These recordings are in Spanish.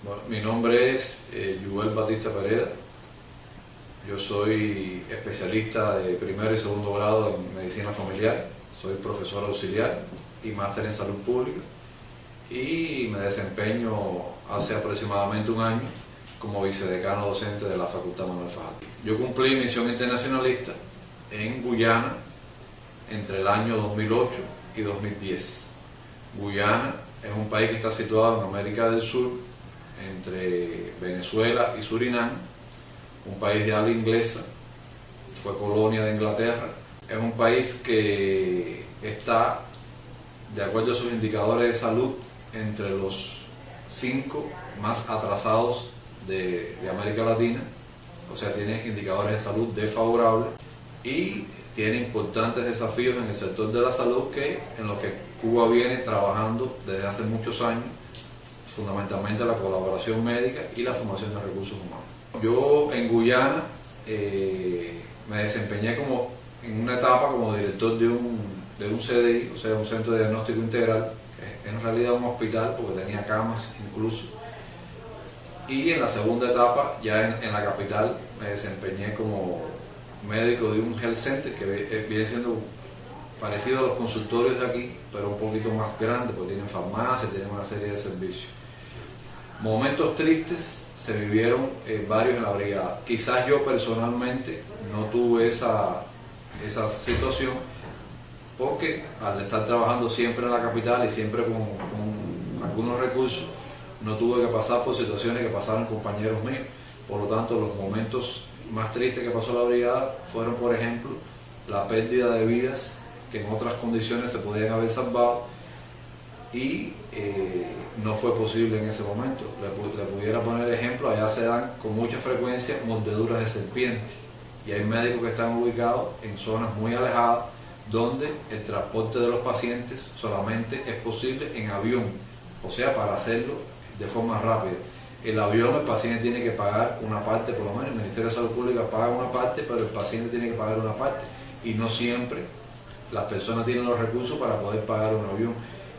Bueno, mi nombre es Yuel Batista Pereda. Yo soy especialista de primero y segundo grado en medicina familiar. Soy profesor auxiliar y máster en salud pública. Y me desempeño hace aproximadamente un año como vicedecano docente de la Facultad Manuel Fajardo. Yo cumplí misión internacionalista en Guyana entre el año 2008 y 2010. Guyana es un país que está situado en América del Sur, entre Venezuela y Surinam, un país de habla inglesa, fue colonia de Inglaterra. Es un país que está, de acuerdo a sus indicadores de salud, entre los 5 más atrasados de América Latina, o sea, tiene indicadores de salud desfavorables y tiene importantes desafíos en el sector de la salud en los que Cuba viene trabajando desde hace muchos años, fundamentalmente la colaboración médica y la formación de recursos humanos. Yo en Guyana me desempeñé en una etapa como director de un CDI, o sea, un centro de diagnóstico integral, que es en realidad un hospital porque tenía camas incluso. Y en la segunda etapa, ya en la capital, me desempeñé como médico de un health center que viene siendo parecido a los consultorios de aquí, pero un poquito más grande, porque tienen farmacia, tienen una serie de servicios. Momentos tristes se vivieron varios en la brigada. Quizás yo personalmente no tuve esa situación, porque al estar trabajando siempre en la capital y siempre con algunos recursos, no tuve que pasar por situaciones que pasaron compañeros míos. Por lo tanto, los momentos más tristes que pasó la brigada fueron, por ejemplo, la pérdida de vidas que en otras condiciones se podían haber salvado y no fue posible en ese momento. Le pudiera poner ejemplo, allá se dan con mucha frecuencia mordeduras de serpiente y hay médicos que están ubicados en zonas muy alejadas donde el transporte de los pacientes solamente es posible en avión, o sea, para hacerlo de forma rápida. El avión, el paciente tiene que pagar una parte, por lo menos el Ministerio de Salud Pública paga una parte, pero el paciente tiene que pagar una parte y no siempre las personas tienen los recursos para poder pagar un avión.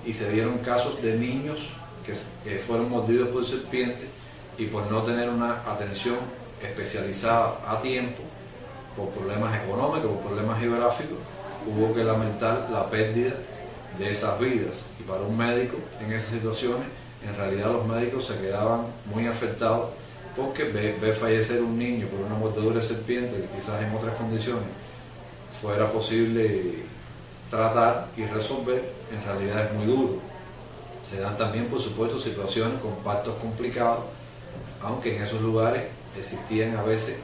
Y se dieron casos de niños que fueron mordidos por serpientes y por no tener una atención especializada a tiempo, por problemas económicos, por problemas geográficos, hubo que lamentar la pérdida de esas vidas. Y para un médico en esas situaciones, en realidad los médicos se quedaban muy afectados porque ver fallecer un niño por una mordedura de serpiente que quizás en otras condiciones fuera posible tratar y resolver, en realidad es muy duro. Se dan también, por supuesto, situaciones con partos complicados, aunque en esos lugares existían a veces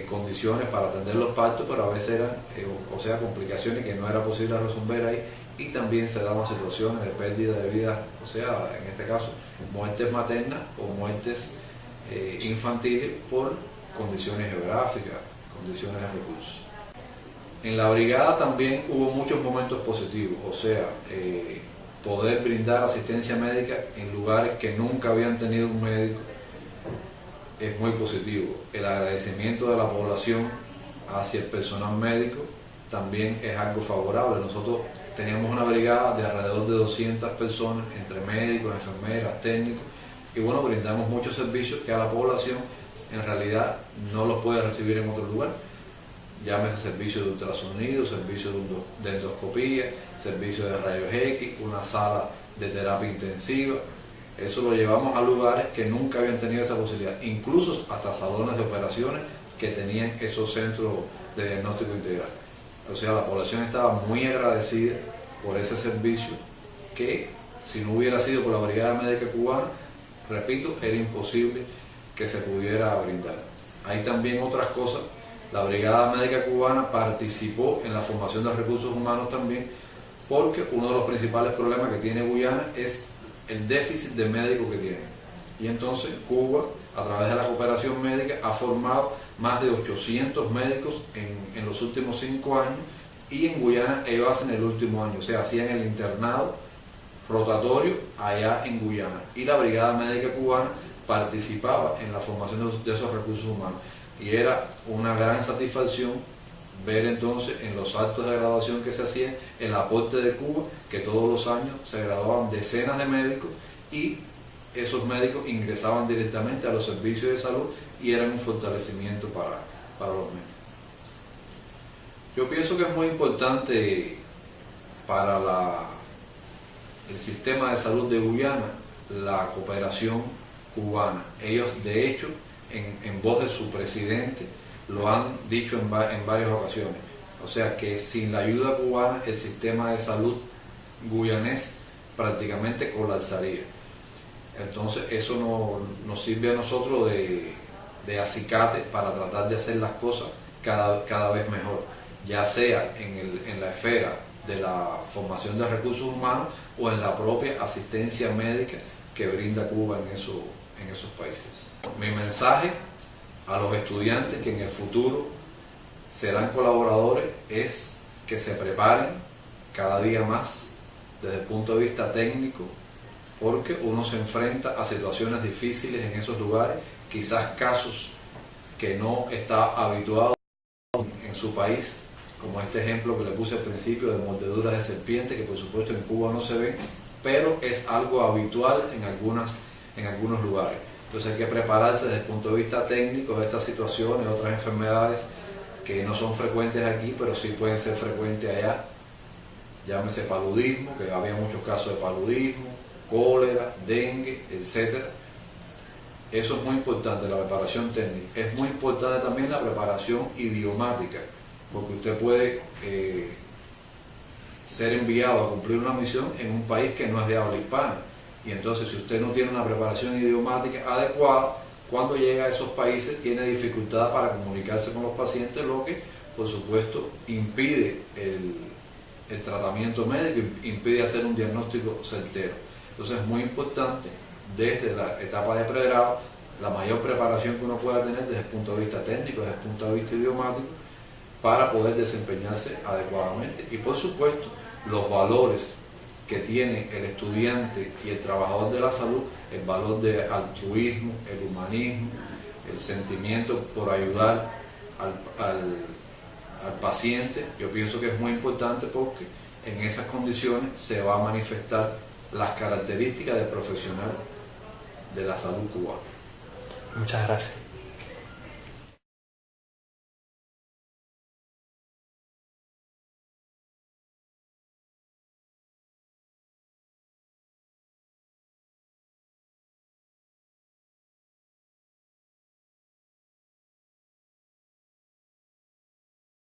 condiciones para atender los partos, pero a veces eran, complicaciones que no era posible resolver ahí, y también se daban situaciones de pérdida de vida, o sea, en este caso, muertes maternas o muertes infantiles por condiciones geográficas, condiciones de recursos. En la brigada también hubo muchos momentos positivos, o sea, poder brindar asistencia médica en lugares que nunca habían tenido un médico es muy positivo. El agradecimiento de la población hacia el personal médico también es algo favorable. Nosotros teníamos una brigada de alrededor de 200 personas, entre médicos, enfermeras, técnicos, y bueno, brindamos muchos servicios que a la población en realidad no los puede recibir en otro lugar. Llámese servicio de ultrasonido, servicio de endoscopía, servicio de rayos X, una sala de terapia intensiva. Eso lo llevamos a lugares que nunca habían tenido esa posibilidad, incluso hasta salones de operaciones que tenían esos centros de diagnóstico integral. O sea, la población estaba muy agradecida por ese servicio que, si no hubiera sido por la Brigada Médica Cubana, repito, era imposible que se pudiera brindar. Hay también otras cosas. La Brigada Médica Cubana participó en la formación de recursos humanos también, porque uno de los principales problemas que tiene Guyana es el déficit de médicos que tiene. Y entonces Cuba, a través de la cooperación médica, ha formado más de 800 médicos en los últimos 5 años, y en Guyana ellos hacen el último año, o sea, hacían el internado rotatorio allá en Guyana. Y la Brigada Médica Cubana participaba en la formación de esos recursos humanos. Y era una gran satisfacción ver entonces en los actos de graduación que se hacían el aporte de Cuba, que todos los años se graduaban decenas de médicos y esos médicos ingresaban directamente a los servicios de salud y eran un fortalecimiento para los médicos. Yo pienso que es muy importante para el sistema de salud de Guyana la cooperación cubana. Ellos, de hecho, en voz de su presidente, lo han dicho en varias ocasiones. O sea que sin la ayuda cubana el sistema de salud guyanés prácticamente colapsaría. Entonces eso nos sirve a nosotros de acicate para tratar de hacer las cosas cada vez mejor, ya sea en la esfera de la formación de recursos humanos o en la propia asistencia médica que brinda Cuba en esos países. Mi mensaje a los estudiantes que en el futuro serán colaboradores es que se preparen cada día más desde el punto de vista técnico, porque uno se enfrenta a situaciones difíciles en esos lugares, quizás casos que no está habituado en su país, como este ejemplo que le puse al principio de mordeduras de serpiente, que por supuesto en Cuba no se ven, pero es algo habitual en algunos lugares. Entonces hay que prepararse desde el punto de vista técnico de estas situaciones, otras enfermedades que no son frecuentes aquí, pero sí pueden ser frecuentes allá. Llámese paludismo, que había muchos casos de paludismo, cólera, dengue, etc. Eso es muy importante, la preparación técnica. Es muy importante también la preparación idiomática, porque usted puede ser enviado a cumplir una misión en un país que no es de habla hispana. Y entonces, si usted no tiene una preparación idiomática adecuada, cuando llega a esos países tiene dificultad para comunicarse con los pacientes, lo que, por supuesto, impide el tratamiento médico, impide hacer un diagnóstico certero. Entonces, es muy importante, desde la etapa de pregrado, la mayor preparación que uno pueda tener desde el punto de vista técnico, desde el punto de vista idiomático, para poder desempeñarse adecuadamente. Y, por supuesto, los valores que tiene el estudiante y el trabajador de la salud, el valor de altruismo, el humanismo, el sentimiento por ayudar al paciente. Yo pienso que es muy importante porque en esas condiciones se va a manifestar las características del profesional de la salud cubana. Muchas gracias.